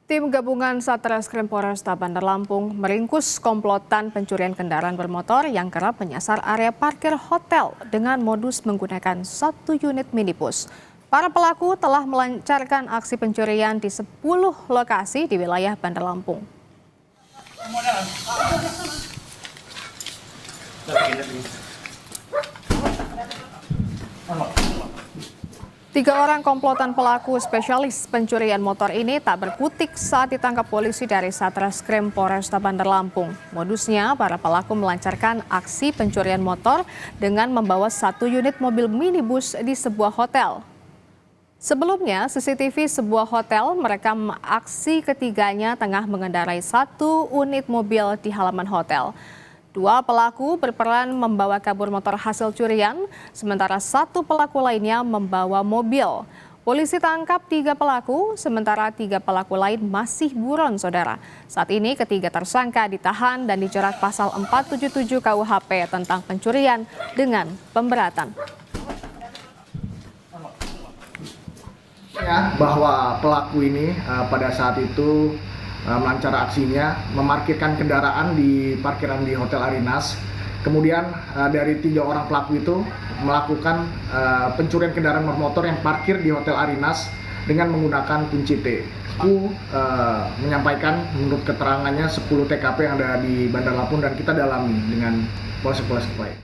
Tim gabungan Satreskrim Polresta Bandar Lampung meringkus komplotan pencurian kendaraan bermotor yang kerap menyasar area parkir hotel dengan modus menggunakan satu unit minibus. Para pelaku telah melancarkan aksi pencurian di 10 lokasi di wilayah Bandar Lampung. 3 orang komplotan pelaku spesialis pencurian motor ini tak berkutik saat ditangkap polisi dari Satreskrim Polresta Bandar Lampung. Modusnya, para pelaku melancarkan aksi pencurian motor dengan membawa satu unit mobil minibus di sebuah hotel. Sebelumnya, CCTV sebuah hotel merekam aksi ketiganya tengah mengendarai satu unit mobil di halaman hotel. 2 pelaku berperan membawa kabur motor hasil curian, sementara 1 pelaku lainnya membawa mobil. Polisi tangkap 3 pelaku, sementara 3 pelaku lain masih buron, saudara. Saat ini ketiga tersangka ditahan dan dijerat pasal 477 KUHP tentang pencurian dengan pemberatan. Bahwa pelaku ini pada saat itu melancar aksinya, memarkirkan kendaraan di parkiran di Hotel Arinas. Kemudian dari 3 orang pelaku itu melakukan pencurian kendaraan bermotor yang parkir di Hotel Arinas dengan menggunakan kunci T. Aku menyampaikan menurut keterangannya 10 TKP yang ada di Bandar Lampung dan kita dalami dengan polsek-polsek lain.